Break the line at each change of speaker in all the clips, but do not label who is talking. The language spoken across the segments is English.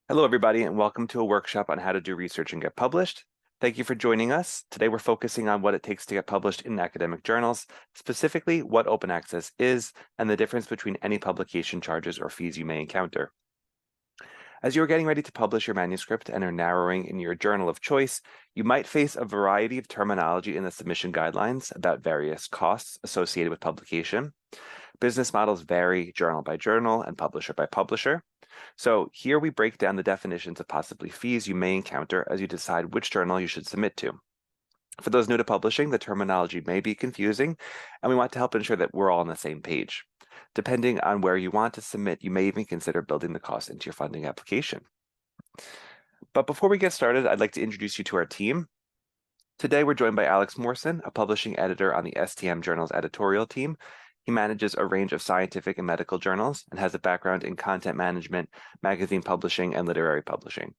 Hello, everybody, and welcome to a workshop on how to do research and get published. Thank you for joining us. Today, we're focusing on what it takes to get published in academic journals, specifically what open access is and the difference between any publication charges or fees you may encounter. As you are getting ready to publish your manuscript and are narrowing in your journal of choice, you might face a variety of terminology in the submission guidelines about various costs associated with publication. Business models vary journal by journal and publisher by publisher. So here we break down the definitions of possibly fees you may encounter as you decide which journal you should submit to. For those new to publishing, the terminology may be confusing, and we want to help ensure that we're all on the same page. Depending on where you want to submit, you may even consider building the cost into your funding application. But before we get started, I'd like to introduce you to our team. Today, we're joined by Alex Morrison, a publishing editor on the STM Journal's editorial team. He manages a range of scientific and medical journals and has a background in content management, magazine publishing, and literary publishing.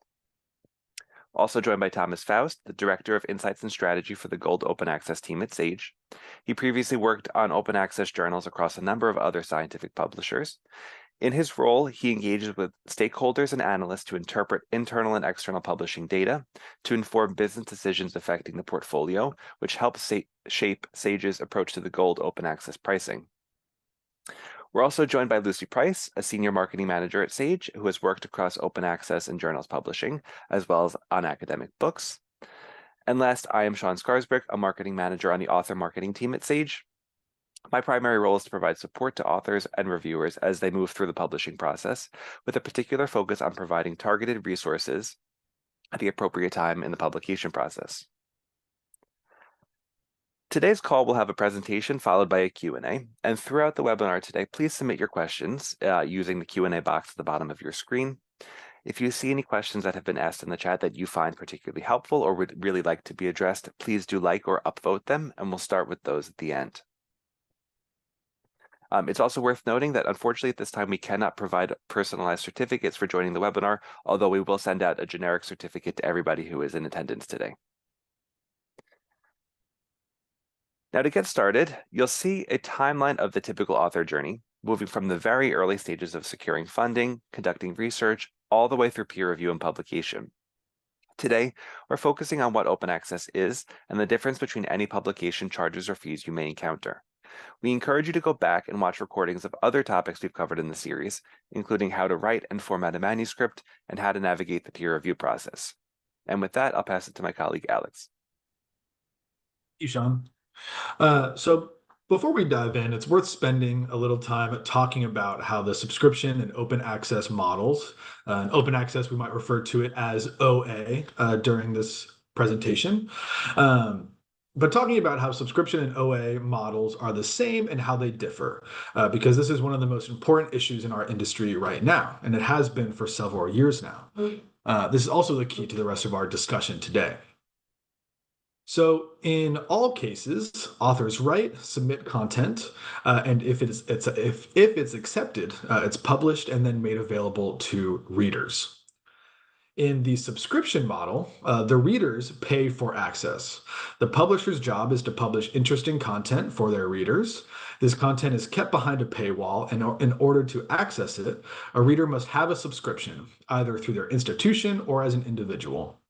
Also joined by Thomas Faust, the Director of Insights and Strategy for the Gold Open Access team at Sage. He previously worked on open access journals across a number of other scientific publishers. In his role, he engages with stakeholders and analysts to interpret internal and external publishing data, to inform business decisions affecting the portfolio, which helps shape Sage's approach to the Gold Open Access pricing. We're also joined by Lucy Price, a senior marketing manager at Sage, who has worked across open access and journals publishing, as well as on academic books. And last, I am Sean Scarsbrick, a marketing manager on the author marketing team at Sage. My primary role is to provide support to authors and reviewers as they move through the publishing process, with a particular focus on providing targeted resources at the appropriate time in the publication process. Today's call will have a presentation followed by a Q&A, and throughout the webinar today, please submit your questions using the Q&A box at the bottom of your screen. If you see any questions that have been asked in the chat that you find particularly helpful or would really like to be addressed, please do like or upvote them, and we'll start with those at the end. It's also worth noting that unfortunately at this time we cannot provide personalized certificates for joining the webinar, although we will send out a generic certificate to everybody who is in attendance today. Now, to get started, you'll see a timeline of the typical author journey, moving from the very early stages of securing funding, conducting research, all the way through peer review and publication. Today, we're focusing on what open access is and the difference between any publication charges or fees you may encounter. We encourage you to go back and watch recordings of other topics we've covered in the series, including how to write and format a manuscript and how to navigate the peer review process. And with that, I'll pass it to my colleague, Alex.
Thank you, Sean. So before we dive in, it's worth spending a little time talking about how the subscription and open access models, and open access, we might refer to it as OA during this presentation. But talking about how subscription and OA models are the same and how they differ, because this is one of the most important issues in our industry right now, and it has been for several years now. This is also the key to the rest of our discussion today. So in all cases, authors write, submit content, and if it's accepted, it's published and then made available to readers. In the subscription model, the readers pay for access. The publisher's job is to publish interesting content for their readers. This content is kept behind a paywall, and in order to access it, a reader must have a subscription, either through their institution or as an individual.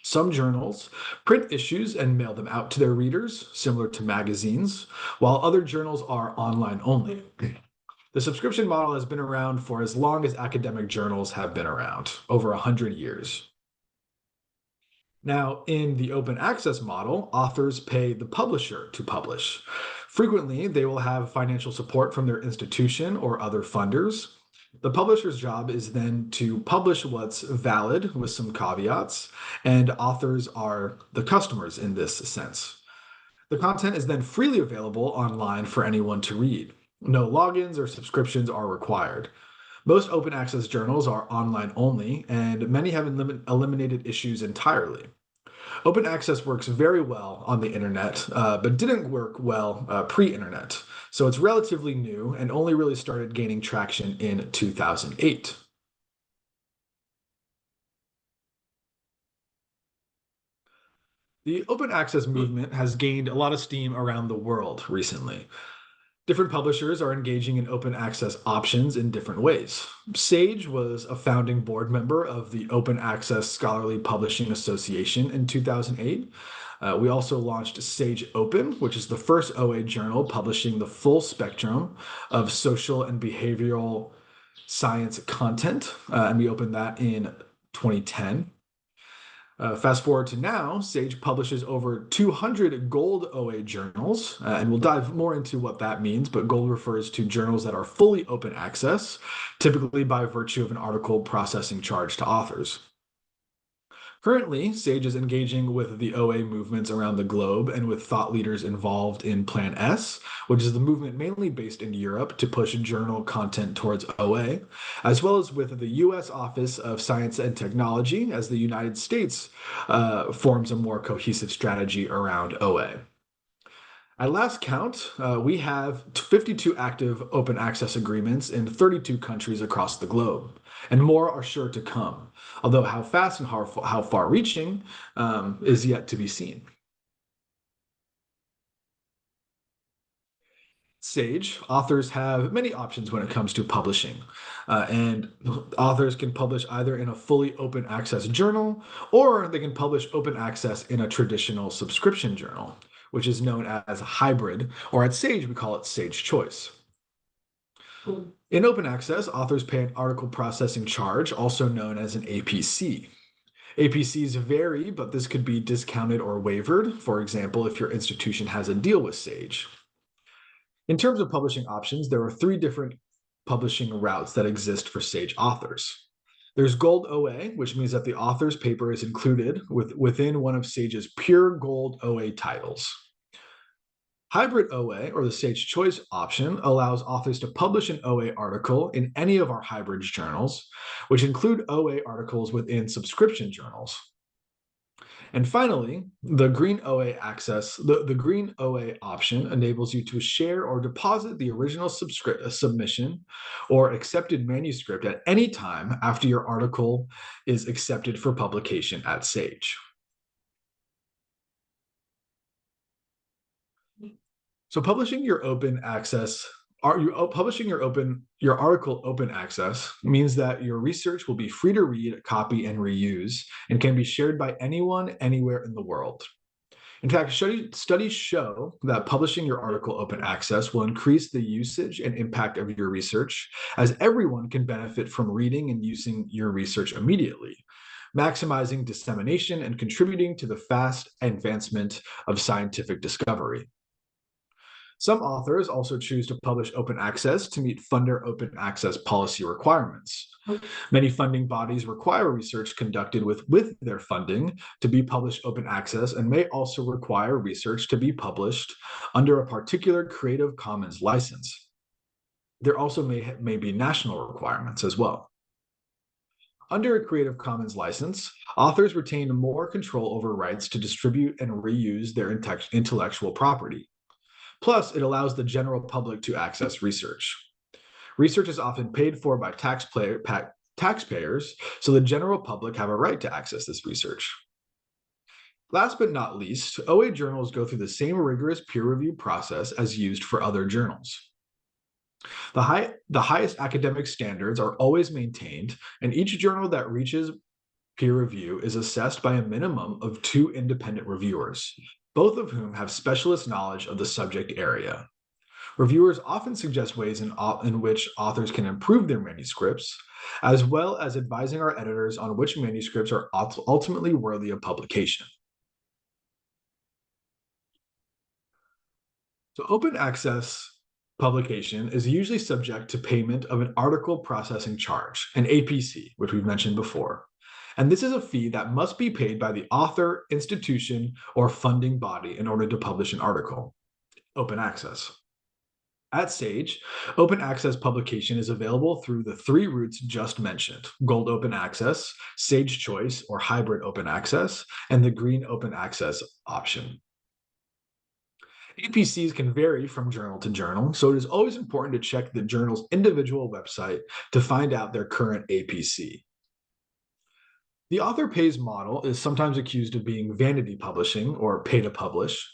Some journals print issues and mail them out to their readers, similar to magazines, while other journals are online only. The subscription model has been around for as long as academic journals have been around, over 100 years. Now, in the open access model, authors pay the publisher to publish. Frequently, they will have financial support from their institution or other funders. The publisher's job is then to publish what's valid with some caveats, and authors are the customers in this sense. The content is then freely available online for anyone to read. No logins or subscriptions are required. Most open access journals are online only, and many have eliminated issues entirely. Open access works very well on the internet, but didn't work well pre-internet. So it's relatively new and only really started gaining traction in 2008. The open access movement has gained a lot of steam around the world recently. Different publishers are engaging in open access options in different ways. Sage was a founding board member of the Open Access Scholarly Publishing Association in 2008. We also launched Sage Open, which is the first OA journal publishing the full spectrum of social and behavioral science content, and we opened that in 2010. Fast forward to now, Sage publishes over 200 gold OA journals, and we'll dive more into what that means, but gold refers to journals that are fully open access, typically by virtue of an article processing charge to authors. Currently, Sage is engaging with the OA movements around the globe and with thought leaders involved in Plan S, which is the movement mainly based in Europe to push journal content towards OA, as well as with the US Office of Science and Technology as the United States forms a more cohesive strategy around OA. At last count, we have 52 active open access agreements in 32 countries across the globe, and more are sure to come, although how fast and how far-reaching is yet to be seen. Sage, authors have many options when it comes to publishing, and authors can publish either in a fully open access journal, or they can publish open access in a traditional subscription journal, which is known as a hybrid, or at Sage, we call it Sage Choice. In open access, authors pay an article processing charge, also known as an APC. APCs vary, but this could be discounted or waived, for example, if your institution has a deal with Sage. In terms of publishing options, there are 3 different publishing routes that exist for Sage authors. There's Gold OA, which means that the author's paper is included within one of Sage's pure Gold OA titles. Hybrid OA, or the Sage Choice option, allows authors to publish an OA article in any of our hybrid journals, which include OA articles within subscription journals. And finally, the Green OA access, the Green OA option enables you to share or deposit the original submission or accepted manuscript at any time after your article is accepted for publication at Sage. So publishing your open access publishing your article open access means that your research will be free to read, copy, and reuse, and can be shared by anyone, anywhere in the world. In fact, studies show that publishing your article open access will increase the usage and impact of your research, as everyone can benefit from reading and using your research immediately, maximizing dissemination and contributing to the fast advancement of scientific discovery. Some authors also choose to publish open access to meet funder open access policy requirements. Many funding bodies require research conducted with their funding to be published open access, and may also require research to be published under a particular Creative Commons license. There also may be national requirements as well. Under a Creative Commons license, authors retain more control over rights to distribute and reuse their intellectual property. Plus, it allows the general public to access research. Research is often paid for by taxpayers, so the general public have a right to access this research. Last but not least, OA journals go through the same rigorous peer review process as used for other journals. The highest academic standards are always maintained, and each journal that reaches peer review is assessed by a minimum of 2 independent reviewers, both of whom have specialist knowledge of the subject area. Reviewers often suggest ways in which authors can improve their manuscripts, as well as advising our editors on which manuscripts are ultimately worthy of publication. So open access publication is usually subject to payment of an article processing charge, an APC, which we've mentioned before. And this is a fee that must be paid by the author, institution, or funding body in order to publish an article. Open access. At Sage, open access publication is available through the 3 routes just mentioned: Gold Open Access, Sage Choice or Hybrid Open Access, and the Green Open Access option. APCs can vary from journal to journal, so it is always important to check the journal's individual website to find out their current APC. The author pays model is sometimes accused of being vanity publishing or pay to publish.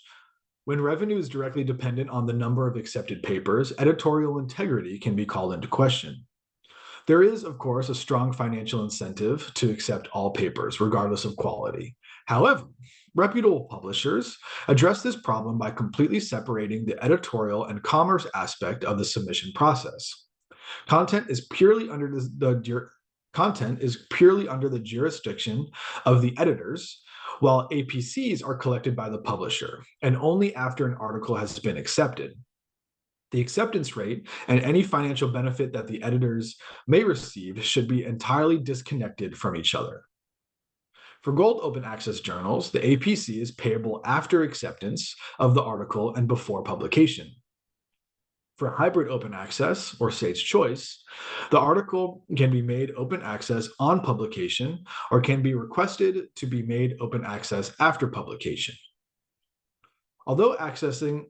When revenue is directly dependent on the number of accepted papers, editorial integrity can be called into question. There is, of course, a strong financial incentive to accept all papers, regardless of quality. However, reputable publishers address this problem by completely separating the editorial and commerce aspect of the submission process. Content is purely under the jurisdiction of the editors, while APCs are collected by the publisher, and only after an article has been accepted. The acceptance rate and any financial benefit that the editors may receive should be entirely disconnected from each other. For gold open access journals, the APC is payable after acceptance of the article and before publication. For hybrid open access, or Sage Choice, the article can be made open access on publication or can be requested to be made open access after publication. Although accessing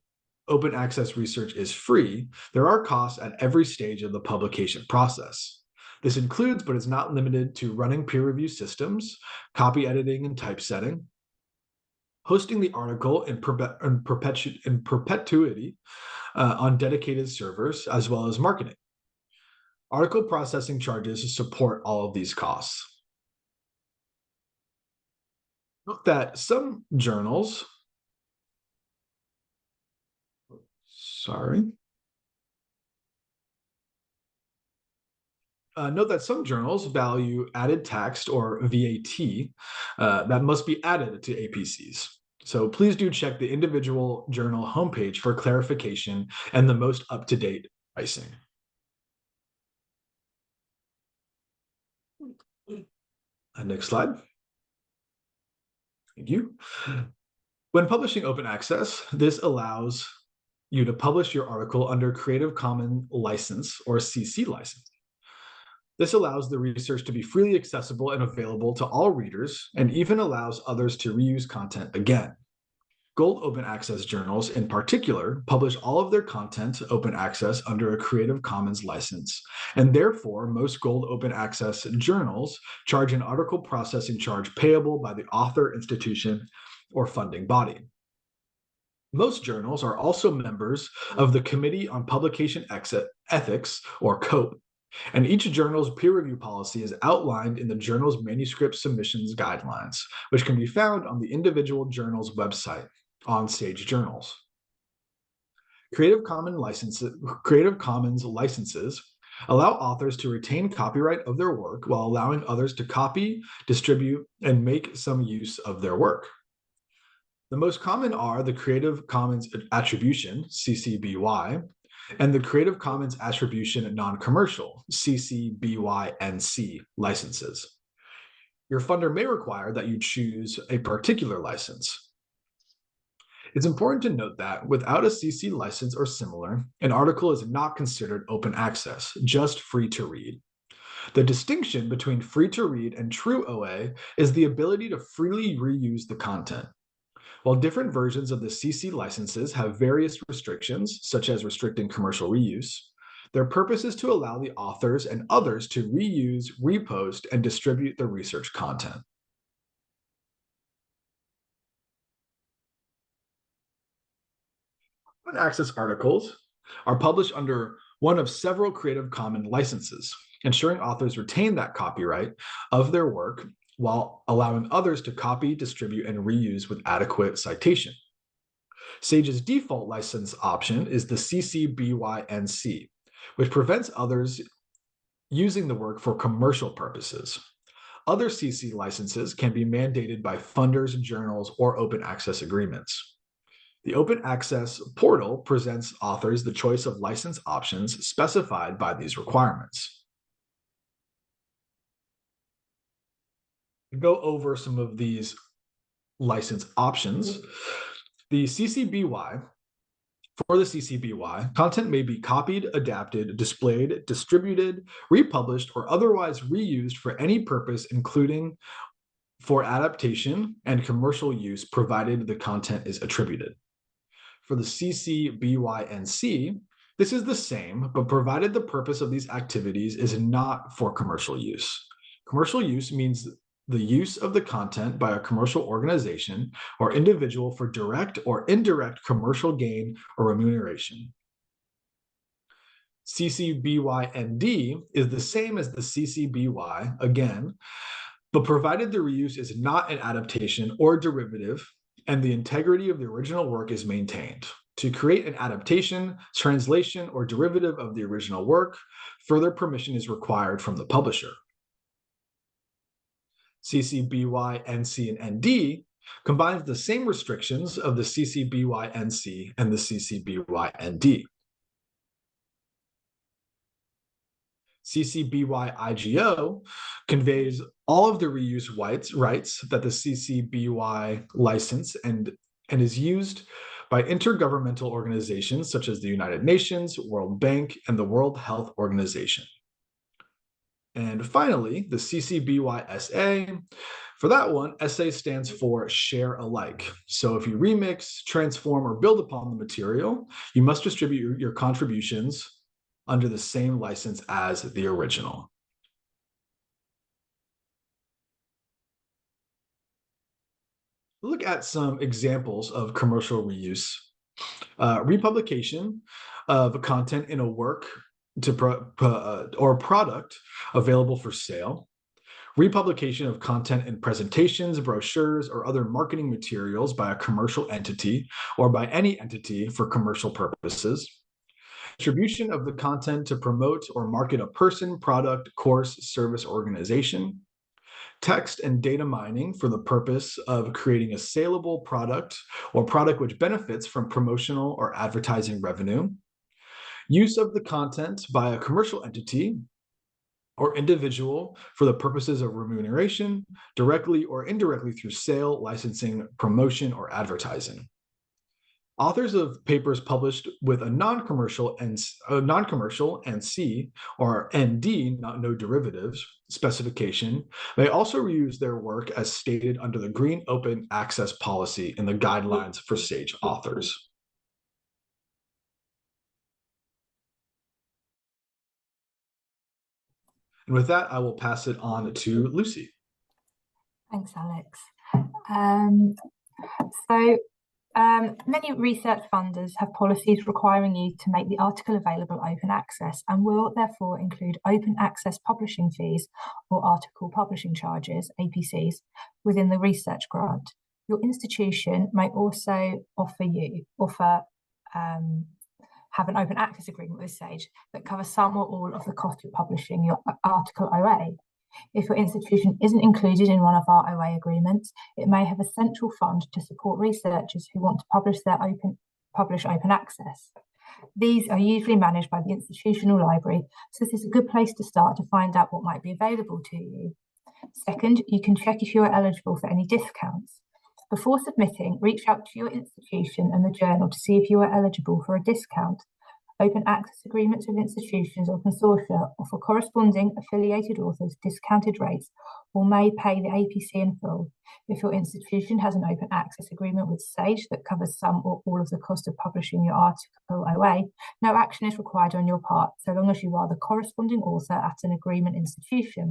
open access research is free, there are costs at every stage of the publication process. This includes, but is not limited to, running peer review systems, copy editing and typesetting, hosting the article in perpetuity on dedicated servers, as well as marketing. Article processing charges support all of these costs. Note that some journals, value added text, or VAT, that must be added to APCs. So please do check the individual journal homepage for clarification and the most up-to-date pricing. Next slide. Thank you. When publishing open access, this allows you to publish your article under Creative Commons license, or CC license. This allows the research to be freely accessible and available to all readers, and even allows others to reuse content again. Gold open access journals, in particular, publish all of their content open access under a Creative Commons license, and therefore most gold open access journals charge an article processing charge payable by the author, institution, or funding body. Most journals are also members of the Committee on Publication Ethics, or COPE, and each journal's peer review policy is outlined in the journal's manuscript submissions guidelines, which can be found on the individual journal's website on Sage Journals. Creative Commons licenses allow authors to retain copyright of their work while allowing others to copy, distribute, and make some use of their work. The most common are the Creative Commons Attribution, CC BY, and the Creative Commons Attribution Non-Commercial, CC BY NC licenses. Your funder may require that you choose a particular license. It's important to note that without a CC license or similar, an article is not considered open access, just free to read. The distinction between free to read and true OA is the ability to freely reuse the content. While different versions of the CC licenses have various restrictions, such as restricting commercial reuse, their purpose is to allow the authors and others to reuse, repost, and distribute the research content. Open access articles are published under one of several Creative Commons licenses, ensuring authors retain that copyright of their work while allowing others to copy, distribute, and reuse with adequate citation. Sage's default license option is the CC BY NC, which prevents others using the work for commercial purposes. Other CC licenses can be mandated by funders, journals, or open access agreements. The open access portal presents authors the choice of license options specified by these requirements. To go over some of these license options, the CCBY, for the CCBY, content may be copied, adapted, displayed, distributed, republished, or otherwise reused for any purpose, including for adaptation and commercial use, provided the content is attributed. For the CCBYNC, this is the same, but provided the purpose of these activities is not for commercial use. Commercial use means the use of the content by a commercial organization or individual for direct or indirect commercial gain or remuneration. CC-BY-ND is the same as the CC-BY, again, but provided the reuse is not an adaptation or derivative and the integrity of the original work is maintained. To create an adaptation, translation, or derivative of the original work, further permission is required from the publisher. CC-BY, NC, and ND combines the same restrictions of the CC-BY, NC and the CC-BY, ND. CC-BY-IGO conveys all of the reuse rights that the CC-BY license and is used by intergovernmental organizations such as the United Nations, World Bank, and the World Health Organization. And finally, the CC-BY-SA, for that one, SA stands for share alike. So if you remix, transform, or build upon the material, you must distribute your contributions under the same license as the original. Look at some examples of commercial reuse. Republication of content in a work or product available for sale. Republication of content in presentations, brochures, or other marketing materials by a commercial entity or by any entity for commercial purposes. Distribution of the content to promote or market a person, product, course, service, organization. Text and data mining for the purpose of creating a saleable product or product which benefits from promotional or advertising revenue. Use of the content by a commercial entity or individual for the purposes of remuneration, directly or indirectly through sale, licensing, promotion, or advertising. Authors of papers published with a non-commercial NC or ND, no derivatives, specification may also reuse their work as stated under the Green Open Access Policy in the Guidelines for Sage Authors. And with that, I will pass it on to Lucy.
Thanks, Alex. Many research funders have policies requiring you to make the article available open access and will therefore include open access publishing fees or article publishing charges, APCs, within the research grant. Your institution may also have an open access agreement with Sage that covers some or all of the cost of publishing your article OA. If your institution isn't included in one of our OA agreements, it may have a central fund to support researchers who want to publish open access. These are usually managed by the institutional library, so this is a good place to start to find out what might be available to you. Second, you can check if you are eligible for any discounts. Before submitting, reach out to your institution and the journal to see if you are eligible for a discount. Open access agreements with institutions or consortia offer corresponding affiliated authors discounted rates or may pay the APC in full. If your institution has an open access agreement with Sage that covers some or all of the cost of publishing your article OA, no action is required on your part, so long as you are the corresponding author at an agreement institution.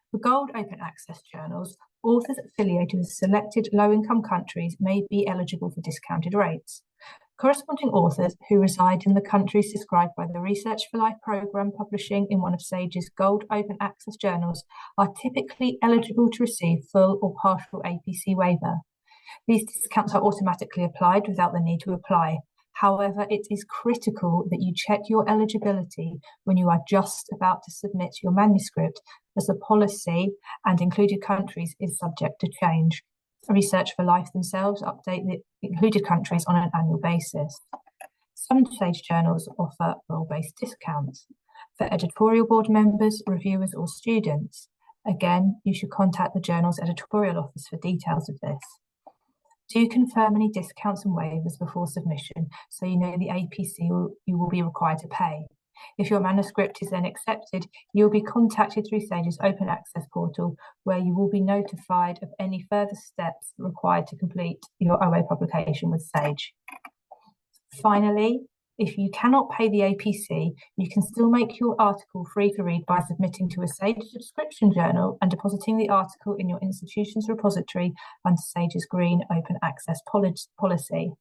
For gold open access journals, authors affiliated with selected low-income countries may be eligible for discounted rates. Corresponding authors who reside in the countries described by the Research for Life programme publishing in one of Sage's gold open access journals are typically eligible to receive full or partial APC waiver. These discounts are automatically applied without the need to apply. However, it is critical that you check your eligibility when you are just about to submit your manuscript, as the policy and included countries is subject to change. Research for Life themselves update the included countries on an annual basis. Some Sage journals offer role-based discounts for editorial board members, reviewers, or students. Again, you should contact the journal's editorial office for details of this. Do confirm any discounts and waivers before submission so you know the APC you will be required to pay. If your manuscript is then accepted, you will be contacted through Sage's open access portal, where you will be notified of any further steps required to complete your OA publication with Sage. Finally, If you cannot pay the APC, you can still make your article free to read by submitting to a Sage subscription journal and depositing the article in your institution's repository under Sage's Green Open Access policy.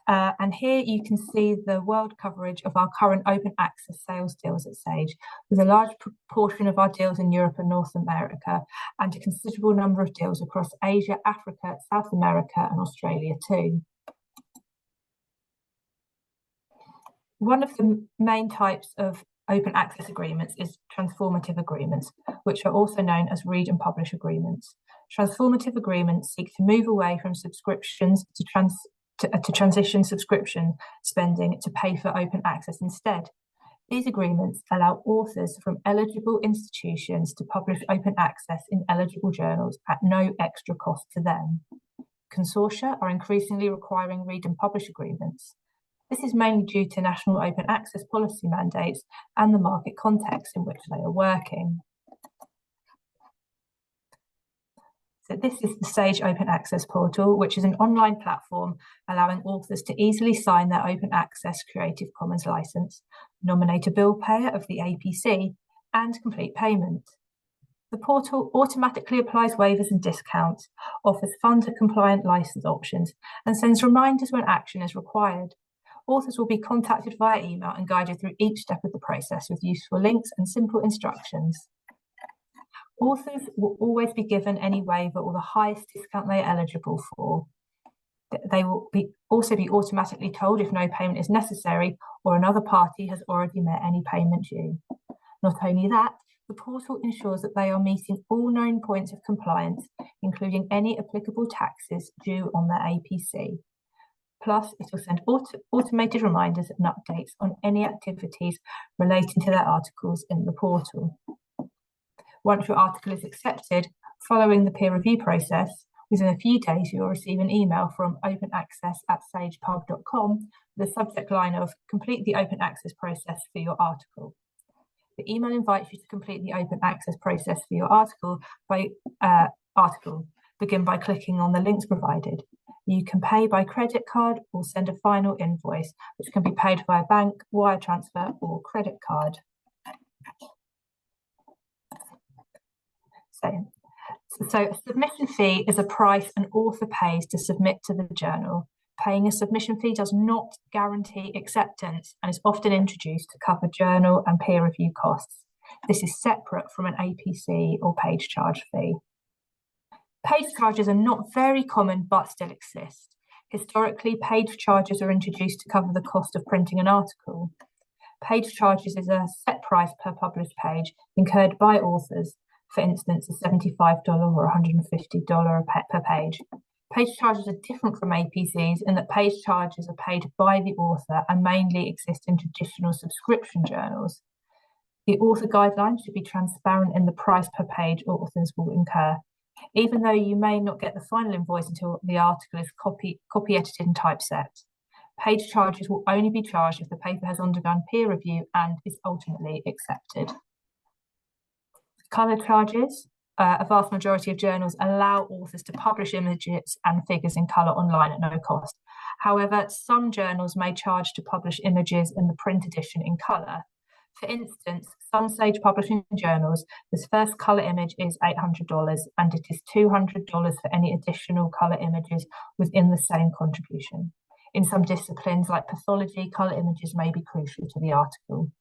And here you can see the world coverage of our current open access sales deals at Sage, with a large proportion of our deals in Europe and North America, and a considerable number of deals across Asia, Africa, South America, and Australia too. One of the main types of open access agreements is transformative agreements, which are also known as read and publish agreements. Transformative agreements seek to move away from subscriptions to transition subscription spending to pay for open access instead. These agreements allow authors from eligible institutions to publish open access in eligible journals at no extra cost to them. Consortia are increasingly requiring read and publish agreements. This is mainly due to national open access policy mandates and the market context in which they are working. So this is the Sage Open Access Portal, which is an online platform allowing authors to easily sign their open access Creative Commons license, nominate a bill payer of the APC, and complete payment. The portal automatically applies waivers and discounts, offers funder-compliant license options, and sends reminders when action is required. Authors will be contacted via email and guided through each step of the process with useful links and simple instructions. Authors will always be given any waiver or the highest discount they are eligible for. They will also be automatically told if no payment is necessary or another party has already met any payment due. Not only that, the portal ensures that they are meeting all known points of compliance, including any applicable taxes due on their APC. Plus, it will send automated reminders and updates on any activities relating to their articles in the portal. Once your article is accepted, following the peer review process, within a few days you will receive an email from openaccess@sagepub.com with a subject line of "Complete the open access process for your article." The email invites you to complete the open access process for your article Begin by clicking on the links provided. You can pay by credit card or send a final invoice, which can be paid via bank, wire transfer, or credit card. So a submission fee is a price an author pays to submit to the journal. Paying a submission fee does not guarantee acceptance and is often introduced to cover journal and peer review costs. This is separate from an APC or page charge fee. Page charges are not very common but still exist. Historically, page charges are introduced to cover the cost of printing an article. Page charges is a set price per published page incurred by authors, for instance, a $75 or $150 per page. Page charges are different from APCs in that page charges are paid by the author and mainly exist in traditional subscription journals. The author guidelines should be transparent in the price per page authors will incur. Even though you may not get the final invoice until the article is copy edited and typeset. Page charges will only be charged if the paper has undergone peer review and is ultimately accepted. Colour charges. A vast majority of journals allow authors to publish images and figures in colour online at no cost. However, some journals may charge to publish images in the print edition in colour. For instance, some Sage publishing journals, this first colour image is $800 and it is $200 for any additional colour images within the same contribution. In some disciplines like pathology, colour images may be crucial to the article.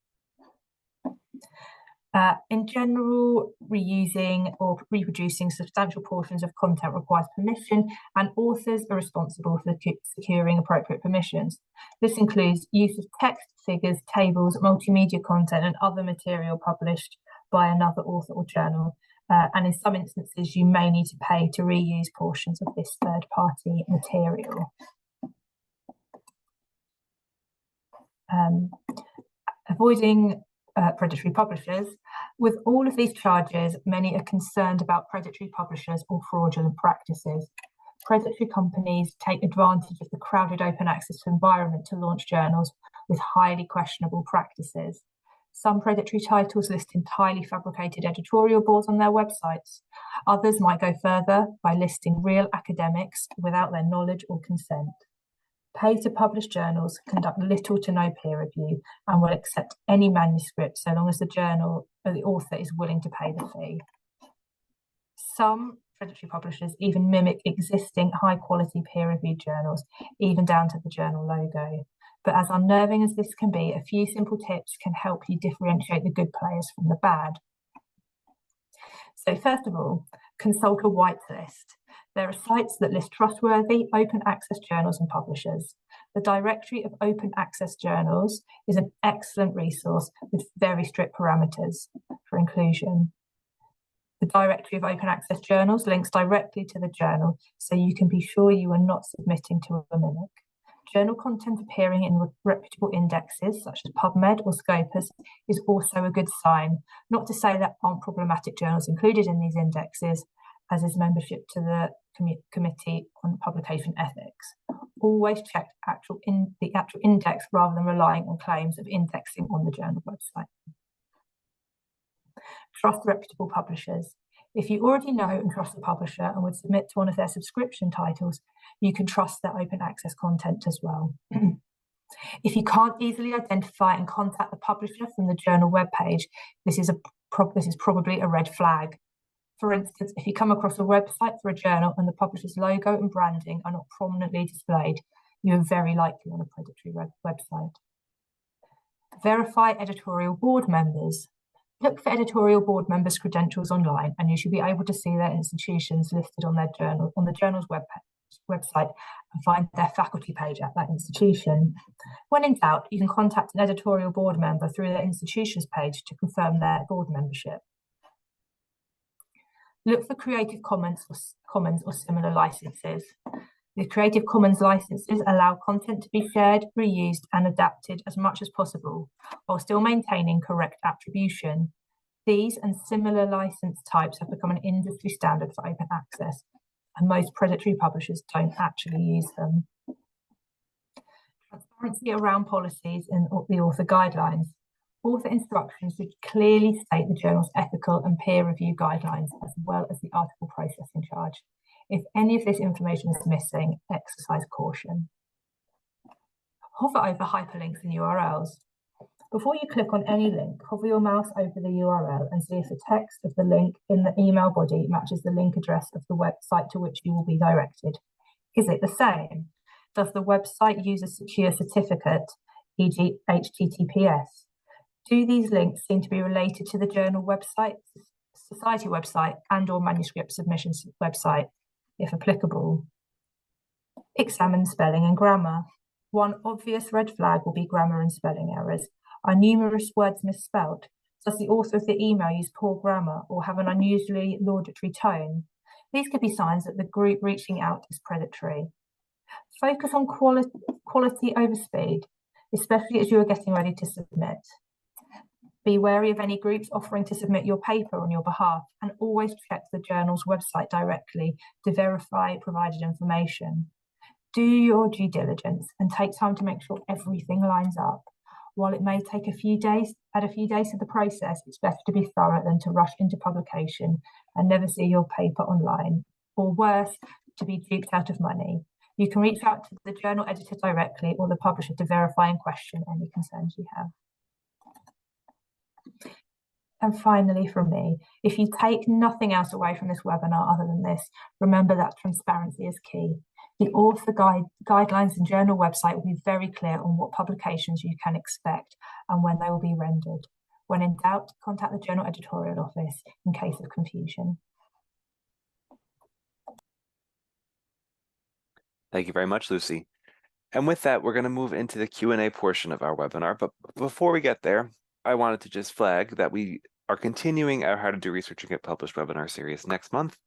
In general, reusing or reproducing substantial portions of content requires permission, and authors are responsible for securing appropriate permissions. This includes use of text, figures, tables, multimedia content, and other material published by another author or journal. And in some instances, you may need to pay to reuse portions of this third-party material. Avoiding predatory publishers. With all of these charges, many are concerned about predatory publishers or fraudulent practices. Predatory companies take advantage of the crowded open access environment to launch journals with highly questionable practices. Some predatory titles list entirely fabricated editorial boards on their websites. Others might go further by listing real academics without their knowledge or consent. Pay-to-publish journals conduct little to no peer review and will accept any manuscript so long as the journal or the author is willing to pay the fee. Some predatory publishers even mimic existing high-quality peer-reviewed journals, even down to the journal logo. But as unnerving as this can be, a few simple tips can help you differentiate the good players from the bad. So first of all, consult a whitelist. There are sites that list trustworthy open access journals and publishers. The Directory of Open Access Journals is an excellent resource with very strict parameters for inclusion. The Directory of Open Access Journals links directly to the journal, so you can be sure you are not submitting to a mimic. Journal content appearing in reputable indexes such as PubMed or Scopus is also a good sign. Not to say that aren't problematic journals included in these indexes, as is membership to the Committee on Publication Ethics. Always check the actual index rather than relying on claims of indexing on the journal website. Trust reputable publishers. If you already know and trust the publisher and would submit to one of their subscription titles, you can trust their open access content as well. If you can't easily identify and contact the publisher from the journal webpage, this is probably a red flag. For instance, if you come across a website for a journal and the publisher's logo and branding are not prominently displayed, you are very likely on a predatory website. Verify editorial board members. Look for editorial board members' credentials online, and you should be able to see their institutions listed on the journal's website and find their faculty page at that institution. When in doubt, you can contact an editorial board member through their institution's page to confirm their board membership. Look for Creative Commons or similar licenses. The Creative Commons licenses allow content to be shared, reused, and adapted as much as possible, while still maintaining correct attribution. These and similar license types have become an industry standard for open access, and most predatory publishers don't actually use them. Transparency around policies and the author guidelines. Author instructions should clearly state the journal's ethical and peer review guidelines, as well as the article processing charge. If any of this information is missing, exercise caution. Hover over hyperlinks and URLs. Before you click on any link, hover your mouse over the URL and see if the text of the link in the email body matches the link address of the website to which you will be directed. Is it the same? Does the website use a secure certificate, e.g. HTTPS? Do these links seem to be related to the journal website, society website, and/or manuscript submissions website, if applicable? Examine spelling and grammar. One obvious red flag will be grammar and spelling errors. Are numerous words misspelled? Does the author of the email use poor grammar or have an unusually laudatory tone? These could be signs that the group reaching out is predatory. Focus on quality over speed, especially as you are getting ready to submit. Be wary of any groups offering to submit your paper on your behalf, and always check the journal's website directly to verify provided information. Do your due diligence and take time to make sure everything lines up. While it may take a few days to the process, it's better to be thorough than to rush into publication and never see your paper online, or worse, to be duped out of money. You can reach out to the journal editor directly or the publisher to verify and question any concerns you have. And finally, from me, if you take nothing else away from this webinar other than this, remember that transparency is key. The author guidelines and journal website will be very clear on what publications you can expect and when they will be rendered. When in doubt, contact the journal editorial office in case of confusion.
Thank you very much, Lucy. And with that, we're going to move into the Q&A portion of our webinar. But before we get there, I wanted to just flag that we are continuing our How to Do Research and Get Published webinar series next month.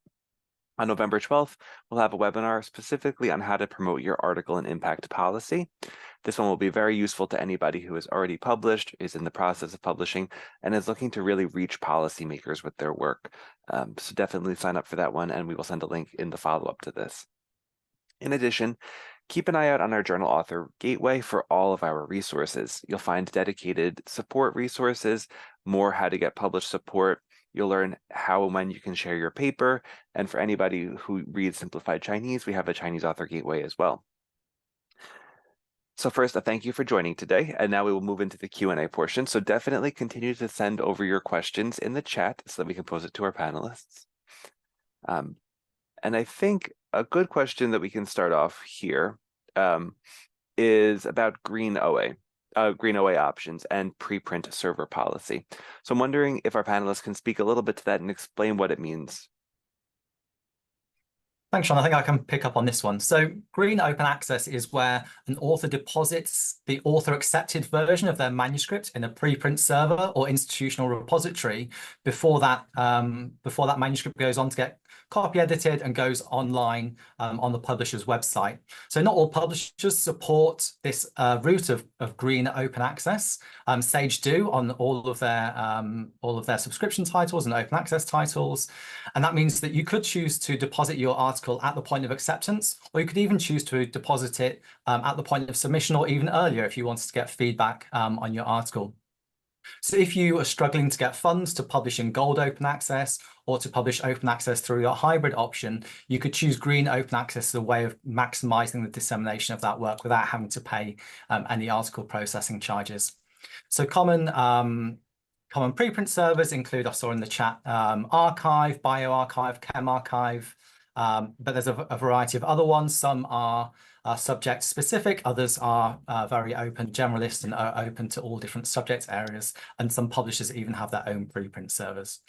On November 12th, we'll have a webinar specifically on how to promote your article and impact policy. This one will be very useful to anybody who has already published, is in the process of publishing, and is looking to really reach policymakers with their work. So definitely sign up for that one, and we will send a link in the follow-up to this. In addition, Keep an eye out on our journal author gateway for all of our resources. You'll find dedicated support resources, more how to get published support. You'll learn how and when you can share your paper. And for anybody who reads simplified Chinese, we have a Chinese author gateway as well. So first, a thank you for joining today. And now we will move into the Q&A portion. So definitely continue to send over your questions in the chat so that we can pose it to our panelists. And I think a good question that we can start off here is about green OA options and preprint server policy. So I'm wondering if our panelists can speak a little bit to that and explain what it means.
Thanks, Sean. I think I can pick up on this one. So green open access is where an author deposits the author-accepted version of their manuscript in a preprint server or institutional repository before that manuscript goes on to get copy edited and goes online on the publisher's website. So not all publishers support this route of green open access. Sage do on all of their subscription titles and open access titles, and that means that you could choose to deposit your article at the point of acceptance, or you could even choose to deposit it at the point of submission, or even earlier if you wanted to get feedback on your article. So if you are struggling to get funds to publish in gold open access or to publish open access through your hybrid option, you could choose green open access as a way of maximizing the dissemination of that work without having to pay any article processing charges. So common preprint servers include, I saw in the chat, Archive, BioArchive, ChemArchive, but there's a variety of other ones. Some are subject specific, others are very open generalist and are open to all different subject areas, and some publishers even have their own preprint servers.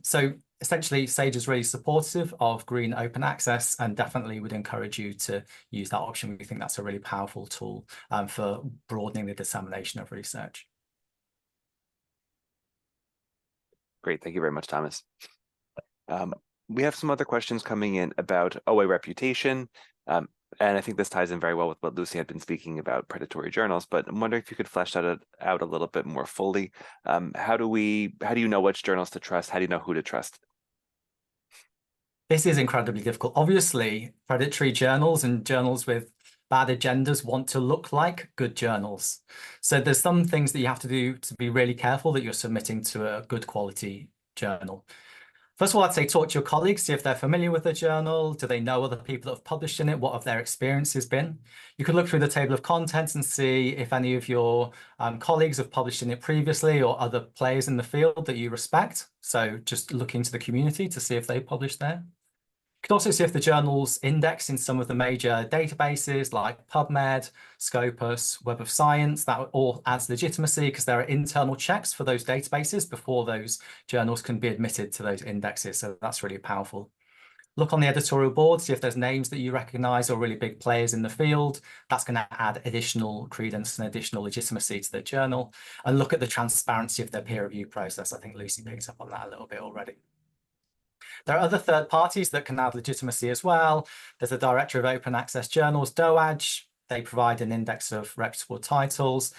So essentially, Sage is really supportive of green open access and definitely would encourage you to use that option. We think that's a really powerful tool for broadening the dissemination of research.
Great, thank you very much, Thomas. We have some other questions coming in about OA reputation. And I think this ties in very well with what Lucy had been speaking about predatory journals, but I'm wondering if you could flesh that out a little bit more fully. How do you know which journals to trust? How do you know who to trust?
This is incredibly difficult. Obviously, predatory journals and journals with bad agendas want to look like good journals. So there's some things that you have to do to be really careful that you're submitting to a good quality journal. First of all, I'd say talk to your colleagues, see if they're familiar with the journal. Do they know other people that have published in it? What have their experiences been? You could look through the table of contents and see if any of your colleagues have published in it previously, or other players in the field that you respect. So just look into the community to see if they published there. You could also see if the journal's indexed in some of the major databases like PubMed, Scopus, Web of Science. That all adds legitimacy because there are internal checks for those databases before those journals can be admitted to those indexes. So that's really powerful. Look on the editorial board, see if there's names that you recognize or really big players in the field. That's going to add additional credence and additional legitimacy to the journal. And look at the transparency of their peer review process. I think Lucy picked up on that a little bit already. There are other third parties that can add legitimacy as well. There's a Directory of Open Access Journals, DOAJ. They provide an index of reputable titles.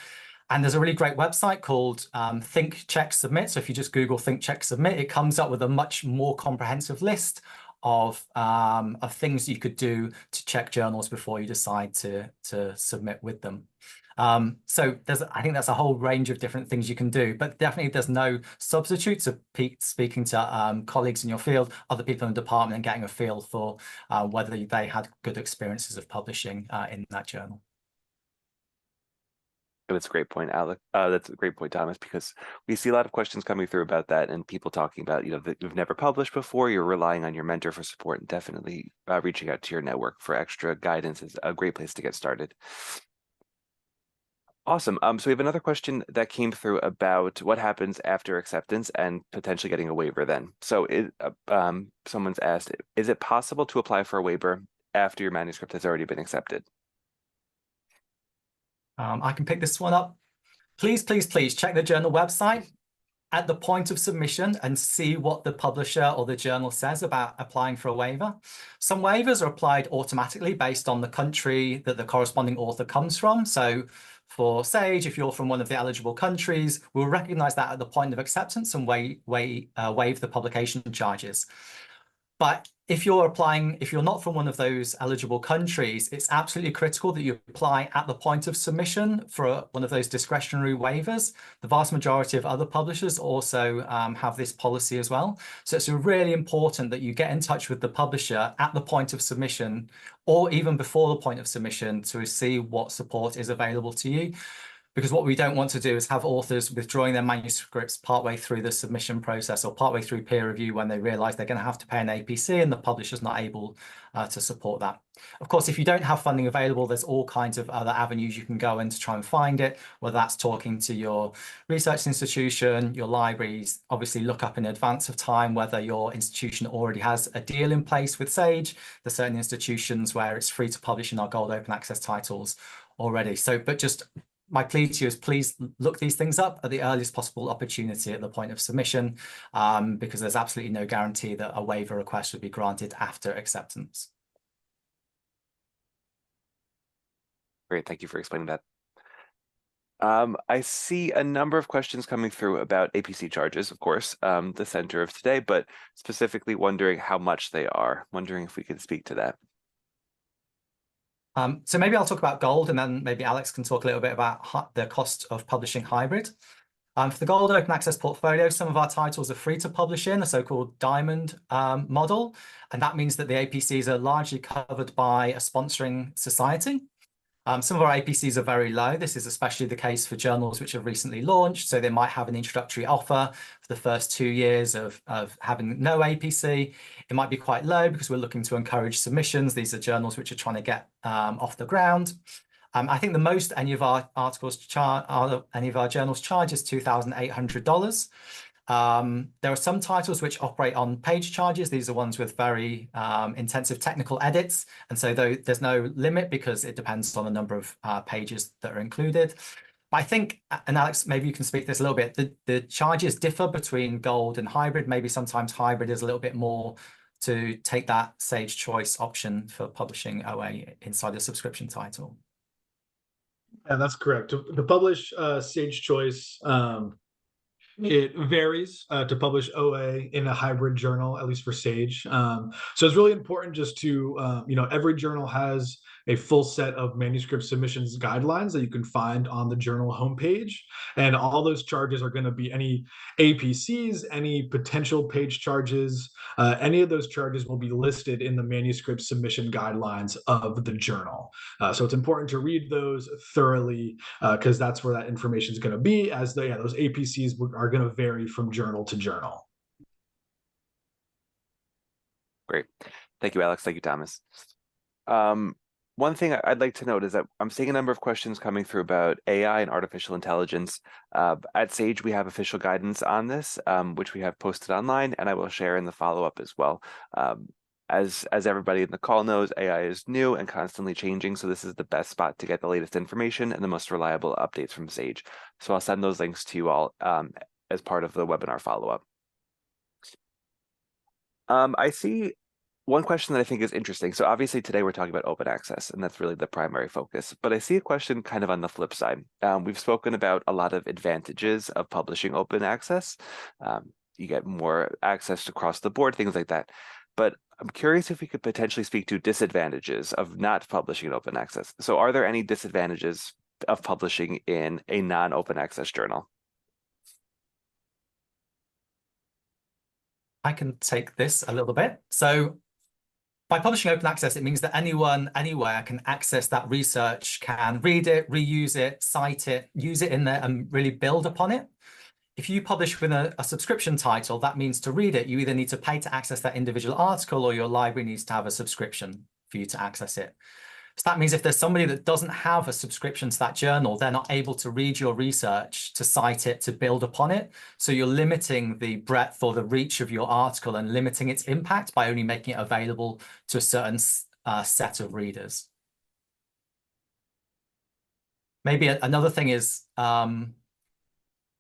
And there's a really great website called Think, Check, Submit. So if you just Google Think, Check, Submit, it comes up with a much more comprehensive list of things you could do to check journals before you decide to submit with them. So I think that's a whole range of different things you can do, but definitely there's no substitute to speaking to colleagues in your field, other people in the department, and getting a feel for whether they had good experiences of publishing in that journal.
That's a great point, Alec. That's a great point, Thomas, because we see a lot of questions coming through about that, and people talking about, that you've never published before, you're relying on your mentor for support, and definitely reaching out to your network for extra guidance is a great place to get started. Awesome. So we have another question that came through about what happens after acceptance and potentially getting a waiver then. So someone's asked, is it possible to apply for a waiver after your manuscript has already been accepted?
I can pick this one up. Please, please, please check the journal website at the point of submission and see what the publisher or the journal says about applying for a waiver. Some waivers are applied automatically based on the country that the corresponding author comes from. So for Sage, if you're from one of the eligible countries, we'll recognize that at the point of acceptance and waive the publication charges. But if you're not from one of those eligible countries, it's absolutely critical that you apply at the point of submission for one of those discretionary waivers. The vast majority of other publishers also have this policy as well. So it's really important that you get in touch with the publisher at the point of submission, or even before the point of submission, to see what support is available to you. Because what we don't want to do is have authors withdrawing their manuscripts partway through the submission process or partway through peer review when they realize they're going to have to pay an APC and the publisher's not able to support that. Of course, if you don't have funding available, there's all kinds of other avenues you can go in to try and find it, whether that's talking to your research institution, your libraries. Obviously, look up in advance of time whether your institution already has a deal in place with Sage. There's certain institutions where it's free to publish in our Gold Open Access titles already. So, but just my plea to you is please look these things up at the earliest possible opportunity at the point of submission, because there's absolutely no guarantee that a waiver request would be granted after acceptance.
Great, thank you for explaining that. I see a number of questions coming through about APC charges, of course, the center of today, but specifically wondering how much they are. Wondering if we could speak to that.
So maybe I'll talk about Gold, and then maybe Alex can talk a little bit about the cost of publishing hybrid. For the Gold Open Access portfolio, some of our titles are free to publish in a so-called diamond model, and that means that the APCs are largely covered by a sponsoring society. Some of our APCs are very low. This is especially the case for journals which have recently launched. So they might have an introductory offer for the first 2 years of having no APC. It might be quite low because we're looking to encourage submissions. These are journals which are trying to get off the ground. I think the most any of our journals charge is $2,800. There are some titles which operate on page charges. These are ones with very intensive technical edits. And so there's no limit because it depends on the number of pages that are included. But I think, and Alex, maybe you can speak to this a little bit, the charges differ between Gold and hybrid. Maybe sometimes hybrid is a little bit more to take that Sage Choice option for publishing OA inside a subscription title.
Yeah, that's correct. To publish Sage Choice, it varies to publish OA in a hybrid journal, at least for Sage. So it's really important just to, every journal has a full set of manuscript submissions guidelines that you can find on the journal homepage. And all those charges are going to be any APCs, any potential page charges, any of those charges will be listed in the manuscript submission guidelines of the journal. So it's important to read those thoroughly because that's where that information is going to be, as those APCs are going to vary from journal to journal.
Great. Thank you, Alex. Thank you, Thomas. One thing I'd like to note is that I'm seeing a number of questions coming through about AI and artificial intelligence. At Sage, we have official guidance on this, which we have posted online, and I will share in the follow-up as well. As everybody in the call knows, AI is new and constantly changing, so this is the best spot to get the latest information and the most reliable updates from Sage. So I'll send those links to you all as part of the webinar follow-up. I see one question that I think is interesting. So obviously today we're talking about open access, and that's really the primary focus. But I see a question kind of on the flip side. We've spoken about a lot of advantages of publishing open access. You get more access across the board, things like that. But I'm curious if we could potentially speak to disadvantages of not publishing in open access. So are there any disadvantages of publishing in a non-open access journal?
I can take this a little bit. So by publishing open access, it means that anyone, anywhere can access that research, can read it, reuse it, cite it, use it in there and really build upon it. If you publish with a subscription title, that means to read it, you either need to pay to access that individual article or your library needs to have a subscription for you to access it. So that means if there's somebody that doesn't have a subscription to that journal, they're not able to read your research, to cite it, to build upon it. So you're limiting the breadth or the reach of your article and limiting its impact by only making it available to a certain set of readers. Maybe another thing is,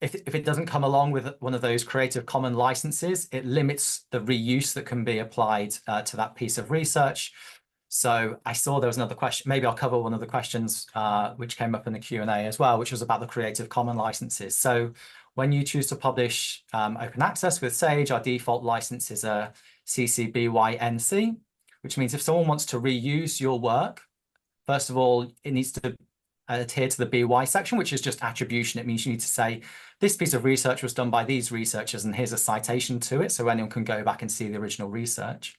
if it doesn't come along with one of those Creative Commons licenses, it limits the reuse that can be applied to that piece of research. So I saw there was another question. Maybe I'll cover one of the questions which came up in the Q&A as well, which was about the Creative Commons licenses. So when you choose to publish open access with Sage, our default license is a CC BY NC, which means if someone wants to reuse your work, first of all, it needs to adhere to the BY section, which is just attribution. It means you need to say, this piece of research was done by these researchers, and here's a citation to it, so anyone can go back and see the original research.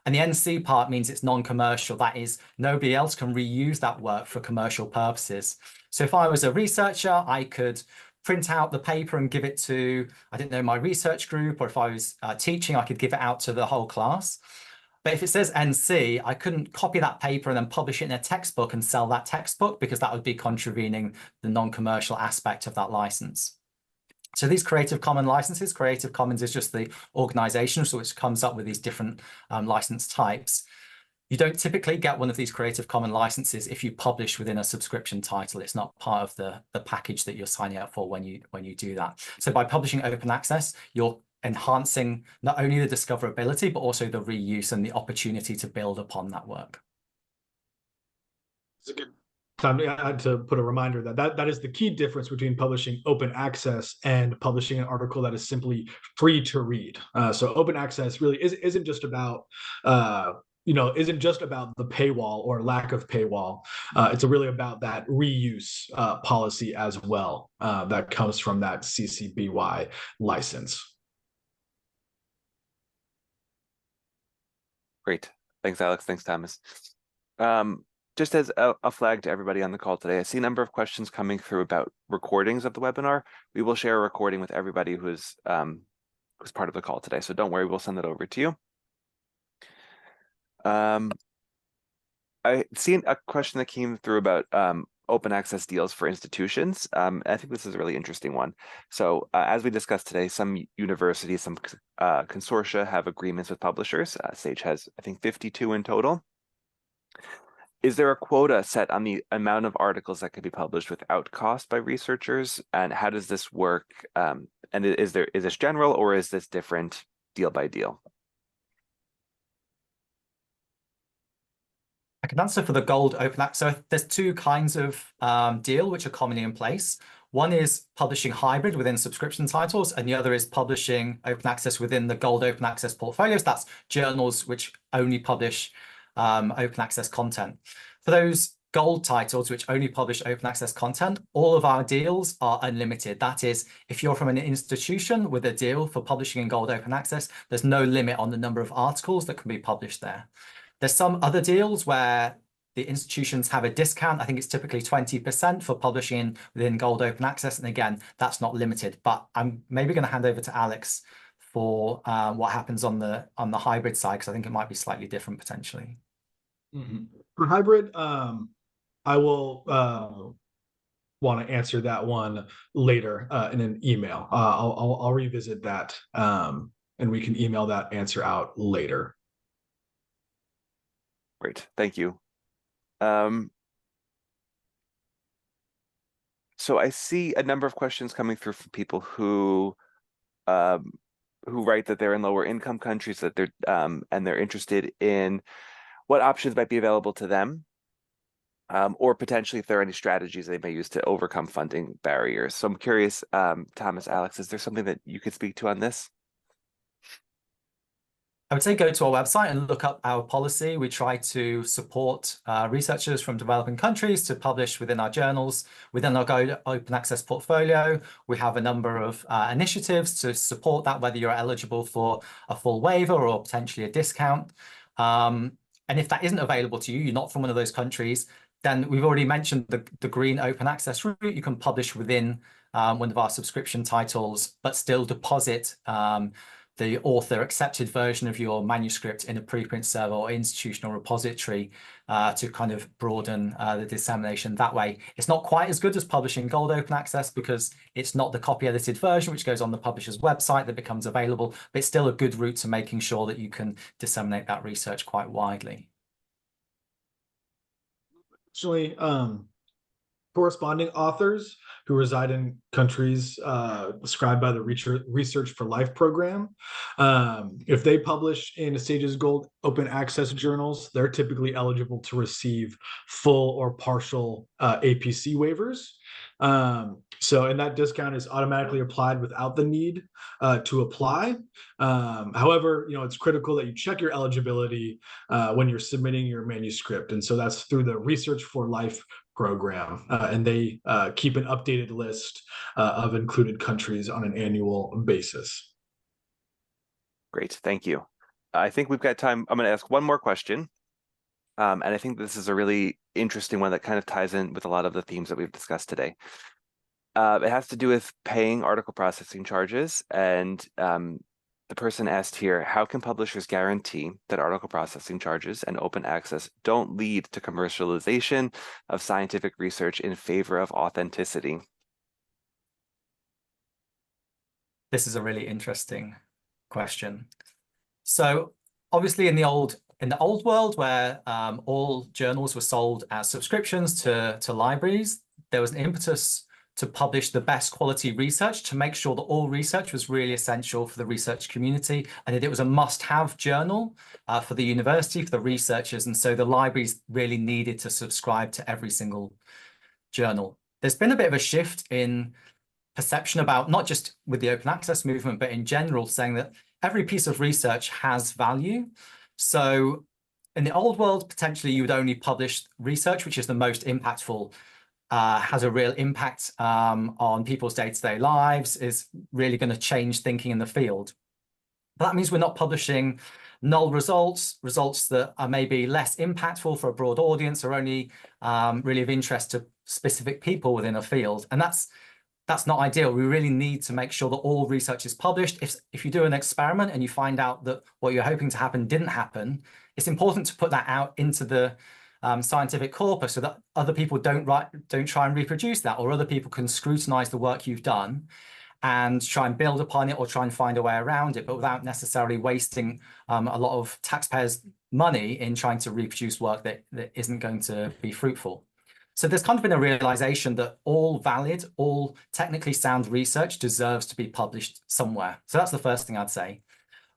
And the NC part means it's non-commercial. That is, nobody else can reuse that work for commercial purposes. So if I was a researcher, I could print out the paper and give it to, I don't know, my research group, or if I was teaching, I could give it out to the whole class. But if it says NC, I couldn't copy that paper and then publish it in a textbook and sell that textbook, because that would be contravening the non-commercial aspect of that license. So these Creative Commons licenses, Creative Commons is just the organization, so which comes up with these different license types. You don't typically get one of these Creative Commons licenses if you publish within a subscription title. It's not part of the package that you're signing up for when you do that. So by publishing open access, you're enhancing not only the discoverability, but also the reuse and the opportunity to build upon that work.
It's a good time to put a reminder that is the key difference between publishing open access and publishing an article that is simply free to read. So open access really isn't just about isn't just about the paywall or lack of paywall. It's really about that reuse policy as well that comes from that CC BY license.
Great. Thanks, Alex. Thanks, Thomas. Just as a flag to everybody on the call today, I see a number of questions coming through about recordings of the webinar. We will share a recording with everybody who's part of the call today. So don't worry, we'll send that over to you. I seen a question that came through about open access deals for institutions. I think this is a really interesting one. So as we discussed today, some universities, some consortia have agreements with publishers. Sage has, I think, 52 in total. Is there a quota set on the amount of articles that could be published without cost by researchers? And how does this work? And is this general, or is this different deal by deal?
I can answer for the gold open access. So there's two kinds of deal which are commonly in place. One is publishing hybrid within subscription titles, and the other is publishing open access within the gold open access portfolios. That's journals which only publish open access content. For those gold titles which only publish open access content, all of our deals are unlimited. That is, if you're from an institution with a deal for publishing in gold open access, there's no limit on the number of articles that can be published there. There's some other deals where the institutions have a discount. I think it's typically 20% for publishing within gold open access. And again, that's not limited, but I'm maybe going to hand over to Alex for what happens on the hybrid side, because I think it might be slightly different potentially.
Mm-hmm. For hybrid, I will want to answer that one later in an email. I'll revisit that and we can email that answer out later.
Great, thank you. So I see a number of questions coming through from people who write that they're in lower income countries, that they're and they're interested in what options might be available to them, or potentially if there are any strategies they may use to overcome funding barriers. So I'm curious, Thomas, Alex, is there something that you could speak to on this?
I would say go to our website and look up our policy. We try to support researchers from developing countries to publish within our journals. Within our Go Open Access portfolio, we have a number of initiatives to support that, whether you're eligible for a full waiver or potentially a discount. And if that isn't available to you, you're not from one of those countries, then we've already mentioned the green open access route. You can publish within one of our subscription titles, but still deposit the author accepted version of your manuscript in a preprint server or institutional repository to kind of broaden the dissemination that way. It's not quite as good as publishing gold open access because it's not the copy edited version which goes on the publisher's website that becomes available, but it's still a good route to making sure that you can disseminate that research quite widely.
Actually, corresponding authors who reside in countries described by the Research for Life program, if they publish in Sage's Gold Open Access journals, they're typically eligible to receive full or partial APC waivers. And that discount is automatically applied without the need to apply. However, it's critical that you check your eligibility when you're submitting your manuscript. And so that's through the Research for Life program. And they keep an updated list of included countries on an annual basis.
Great, thank you. I think we've got time. I'm going to ask one more question. And I think this is a really interesting one that kind of ties in with a lot of the themes that we've discussed today. It has to do with paying article processing charges. And the person asked here, how can publishers guarantee that article processing charges and open access don't lead to commercialization of scientific research in favor of authenticity?
This is a really interesting question. So obviously in the old world where all journals were sold as subscriptions to libraries, there was an impetus to publish the best quality research, to make sure that all research was really essential for the research community, and that it was a must-have journal for the university, for the researchers. And so the libraries really needed to subscribe to every single journal. There's been a bit of a shift in perception about, not just with the open access movement, but in general, saying that every piece of research has value. So in the old world, potentially you would only publish research which is the most impactful, has a real impact on people's day-to-day lives, is really going to change thinking in the field. But that means we're not publishing null results that are maybe less impactful for a broad audience, or only really of interest to specific people within a field. And that's not ideal. We really need to make sure that all research is published. If you do an experiment and you find out that what you're hoping to happen didn't happen, it's important to put that out into the scientific corpus so that other people don't try and reproduce that, or other people can scrutinize the work you've done and try and build upon it, or try and find a way around it, but without necessarily wasting a lot of taxpayers' money in trying to reproduce work that isn't going to be fruitful. So there's kind of been a realization that all valid, all technically sound research deserves to be published somewhere. So that's the first thing I'd say.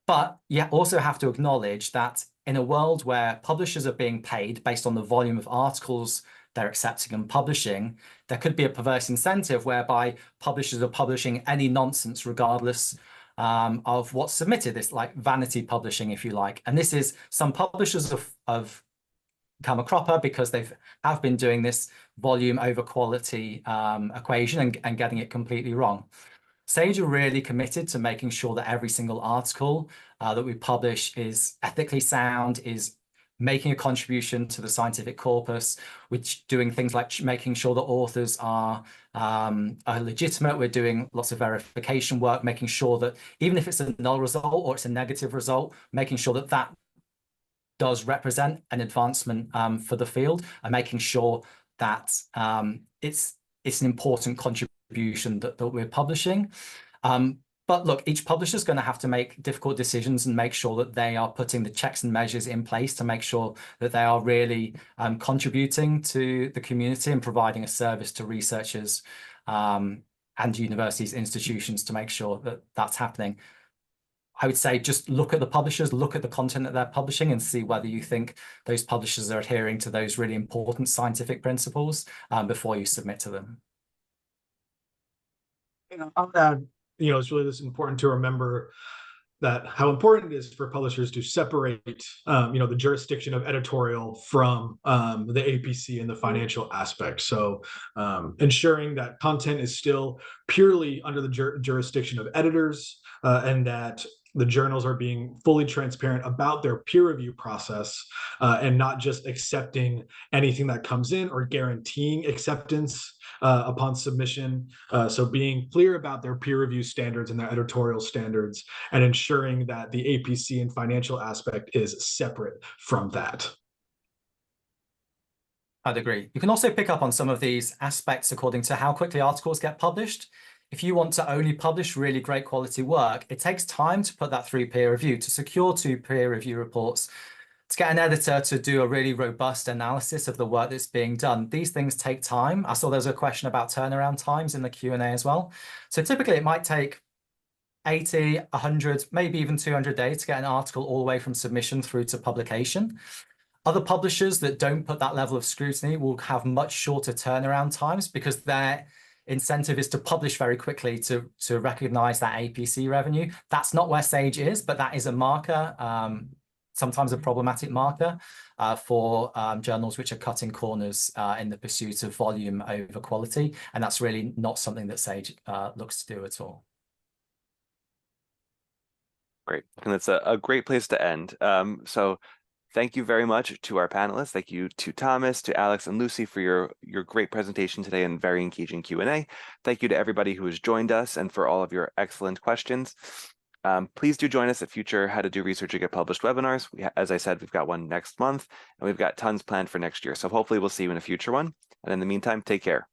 But you also have to acknowledge that in a world where publishers are being paid based on the volume of articles they're accepting and publishing, there could be a perverse incentive whereby publishers are publishing any nonsense regardless of what's submitted. It's like vanity publishing, if you like. And this is, some publishers have become a cropper because they have been doing this volume over quality equation and getting it completely wrong. Sage are really committed to making sure that every single article that we publish is ethically sound, is making a contribution to the scientific corpus, which doing things like making sure that authors are legitimate. We're doing lots of verification work, making sure that even if it's a null result or it's a negative result, making sure that that does represent an advancement for the field, and making sure that it's an important contribution that we're publishing. But look, each publisher is going to have to make difficult decisions and make sure that they are putting the checks and measures in place to make sure that they are really contributing to the community and providing a service to researchers and universities, institutions, to make sure that that's happening. I would say just look at the publishers, look at the content that they're publishing, and see whether you think those publishers are adhering to those really important scientific principles before you submit to them.
I'll add, it's really this important to remember that how important it is for publishers to separate, the jurisdiction of editorial from the APC and the financial aspect. So ensuring that content is still purely under the jurisdiction of editors, and that the journals are being fully transparent about their peer review process, and not just accepting anything that comes in or guaranteeing acceptance upon submission. So being clear about their peer review standards and their editorial standards, and ensuring that the APC and financial aspect is separate from that.
I'd agree. You can also pick up on some of these aspects according to how quickly articles get published. If you want to only publish really great quality work, it takes time to put that through peer review, to secure 2 peer review reports, to get an editor to do a really robust analysis of the work that's being done. These things take time. I saw there's a question about turnaround times in the Q&A as well. So typically it might take 80, 100, maybe even 200 days to get an article all the way from submission through to publication. Other publishers that don't put that level of scrutiny will have much shorter turnaround times because incentive is to publish very quickly to recognize that APC revenue. That's not where Sage is, but that is a marker, sometimes a problematic marker for journals which are cutting corners in the pursuit of volume over quality. And that's really not something that Sage looks to do at all.
Great. And that's a great place to end. So thank you very much to our panelists. Thank you to Thomas, to Alex, and Lucy for your great presentation today and very engaging Q&A. Thank you to everybody who has joined us and for all of your excellent questions. Please do join us at future How to Do Research and Get Published webinars. As I said, we've got one next month, and we've got tons planned for next year. So hopefully we'll see you in a future one. And in the meantime, take care.